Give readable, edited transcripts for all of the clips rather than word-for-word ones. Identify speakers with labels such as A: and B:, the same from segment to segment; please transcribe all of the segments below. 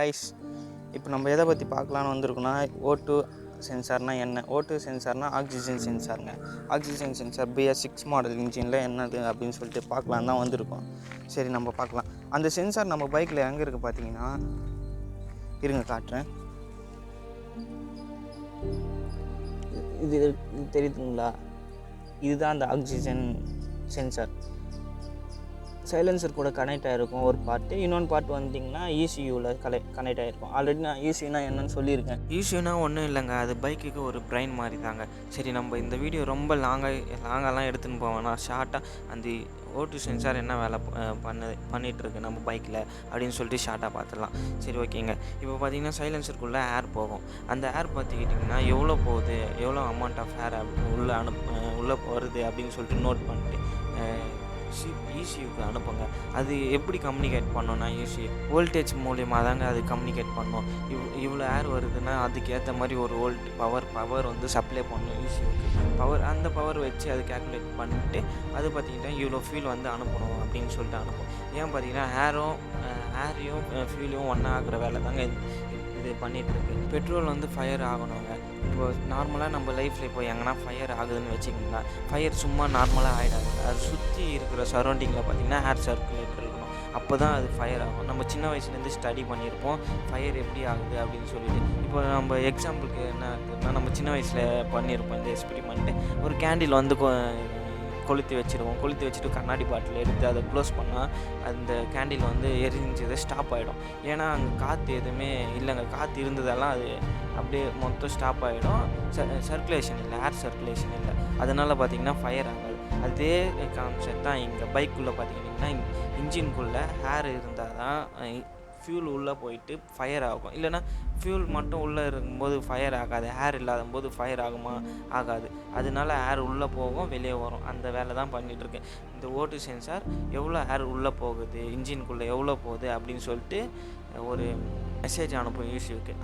A: Guys, இப்போ நம்ம எதை பற்றி பார்க்கலான்னு வந்திருக்கோன்னா, O2 சென்சார்னால் என்ன? O2 சென்சார்னால் ஆக்சிஜன் சென்சாருங்க. ஆக்சிஜன் சென்சார் BS6 மாடல் இன்ஜினில் என்னது அப்படின்னு சொல்லிட்டு பார்க்கலான்னு தான் வந்திருக்கோம். சரி, நம்ம பார்க்கலாம். அந்த சென்சார் நம்ம பைக்கில் எங்கே இருக்குது பார்த்தீங்கன்னா, இருங்க காட்டுறேன். இது தெரியுதுங்களா? இதுதான் அந்த ஆக்சிஜன் சென்சார். சைலன்சர் கூட கனெக்ட் ஆகிருக்கும் ஒரு பார்ட்டு. இன்னொன்று பார்ட் வந்திங்கன்னா ECUவில் கனெக்ட் ஆகிருக்கும். ஆல்ரெடி நான் ECUனா என்னன்னு சொல்லியிருக்கேன். ECUனா ஒன்றும் இல்லைங்க, அது பைக்குக்கு ஒரு பிரைன் மாதிரி தாங்க. சரி, நம்ம இந்த வீடியோ ரொம்ப லாங்காலாம் எடுத்துன்னு போவேன்னா ஷார்ட்டாக அந்த O2 சென்சார் என்ன வேலை பண்ணிகிட்ருக்கு நம்ம பைக்கில் அப்படின்னு சொல்லிட்டு ஷார்ட்டாக பார்த்துடலாம். சரி, ஓகேங்க. இப்போ பார்த்தீங்கன்னா சைலன்சருக்குள்ளே ஏர் போகும். அந்த ஏர் பார்த்துக்கிட்டிங்கன்னா எவ்வளோ போகுது, எவ்வளோ அமௌண்ட் ஆஃப் ஏர் உள்ளே வருது அப்படின்னு சொல்லிட்டு நோட் பண்ணிட்டு ECUக்கு அனுப்புங்க. அது எப்படி கம்யூனிகேட் பண்ணோன்னா, வோல்டேஜ் மூலியமாக தாங்க அது கம்யூனிகேட் பண்ணோம். இவ்வளோ ஏர் வருதுன்னா அதுக்கேற்ற மாதிரி ஒரு பவர் வந்து சப்ளை பண்ணணும் ECUக்கு. அந்த பவர் வச்சு அது கேல்குலேட் பண்ணிட்டு அது பார்த்திங்கன்னா இவ்வளோ ஃபியூல் வந்து அனுப்பணும் அப்படின்னு சொல்லிட்டு அனுப்பும். ஏன் பார்த்தீங்கன்னா ஏரையும் ஃபியூலையும் ஒன்றா ஆகுற வேலை தாங்க இது பண்ணிகிட்ருக்கு. பெட்ரோல் வந்து ஃபயர் ஆகணுங்க. இப்போ நார்மலாக நம்ம லைஃப்பில் இப்போ எங்கன்னா ஃபயர் ஆகுதுன்னு வச்சுக்கிங்களா, ஃபயர் சும்மா நார்மலாக ஆகிடாது. அது சுற்றி இருக்கிற சரௌண்டிங்கில் பார்த்திங்கன்னா ஏர் சர்க்குலேட் இருக்கணும். அப்போ தான் அது ஃபயர் ஆகும். நம்ம சின்ன வயசுலேருந்து ஸ்டடி பண்ணியிருப்போம் ஃபயர் எப்படி ஆகுது அப்படின்னு சொல்லிட்டு. இப்போ நம்ம எக்ஸாம்பிளுக்கு என்ன இருக்குதுன்னா, நம்ம சின்ன வயசில் பண்ணியிருப்போம் இந்த எக்ஸ்பெரிமெண்ட்டு. ஒரு கேண்டில் வந்து கொளுத்தி வச்சுட்டு கண்ணாடி பாட்டில் எடுத்து அதை க்ளோஸ் பண்ணால் அந்த கேண்டில் வந்து எரிஞ்சது ஸ்டாப் ஆகிடும். ஏன்னா அங்கே காற்று எதுவுமே இல்லைங்க. காற்று இருந்ததெல்லாம் அது அப்படியே மொத்தம் ஸ்டாப் ஆகிடும். சர்க்குலேஷன் இல்லை, ஏர் சர்க்குலேஷன் இல்லை. அதனால் பார்த்திங்கன்னா ஃபயர் ஆகாது. அதே கான்செப்ட் தான் இங்கே பைக்குள்ளே பார்த்திங்கன்னா இன்ஜின்குள்ளே ஏர் இருந்தால் தான் ஃபியூல் உள்ளே போயிட்டு ஃபயர் ஆகும். இல்லைனா ஃபியூல் மட்டும் உள்ளே இருக்கும்போது ஃபயர் ஆகாது. ஏர் இல்லாத போது ஃபயர் ஆகுமா? ஆகாது. அதனால ஏர் உள்ளே போகும், வெளியே வரும். அந்த வேலை தான் பண்ணிகிட்ருக்கேன். இந்த O2 சென்சார் எவ்வளோ ஏர் உள்ளே போகுது, இன்ஜின்குள்ளே எவ்வளோ போகுது அப்படின்னு சொல்லிட்டு ஒரு மெசேஜ் அனுப்பும் ECUக்கு.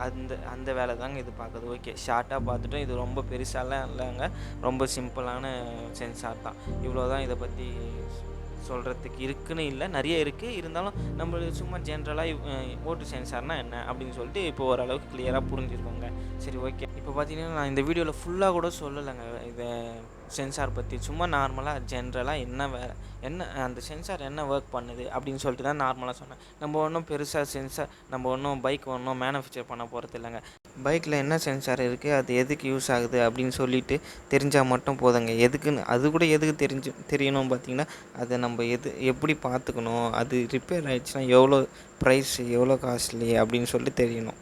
A: அந்த வேலை தாங்க இது பார்க்குது. ஓகே, ஷார்ட்டாக பார்த்துட்டோம். இது ரொம்ப பெருசாலாம் இல்லைங்க, ரொம்ப சிம்பிளான சென்சார் தான். இவ்வளோ தான் இதை பற்றி சொல்கிறதுக்கு இருக்குன்னு இல்லை, நிறைய இருக்குது. இருந்தாலும் நம்ம சும்மா ஜென்ரலாக O2 சென்சார்னால் என்ன அப்படின்னு சொல்லிட்டு இப்போ ஓரளவுக்கு கிளியராக புரிஞ்சுருக்கோங்க. சரி, ஓகே. இப்போ பார்த்தீங்கன்னா நான் இந்த வீடியோவில் ஃபுல்லாக கூட சொல்லலைங்க இதை சென்சார் பற்றி. சும்மா நார்மலாக ஜென்ரலாக என்ன அந்த சென்சார் என்ன ஒர்க் பண்ணுது அப்படின்னு சொல்லிட்டு தான் நார்மலாக சொன்னேன். நம்ம ஒன்றும் பெருசாக நம்ம ஒன்றும் பைக் ஒன்றும் மேனுஃபேக்சர் பண்ண போகிறது இல்லைங்க. பைக்கில் என்ன சென்சார் இருக்குது, அது எதுக்கு யூஸ் ஆகுது அப்படின்னு சொல்லிட்டு தெரிஞ்சால் மட்டும் போதுங்க. எதுக்குன்னு அது கூட எதுக்கு தெரியணும் பார்த்திங்கன்னா, அதை நம்ம எப்படி பார்த்துக்கணும், அது ரிப்பேர் ஆகிடுச்சுன்னா எவ்வளோ ப்ரைஸ், எவ்வளோ காஸ்ட்லி அப்படின்னு சொல்லிட்டு தெரியணும்.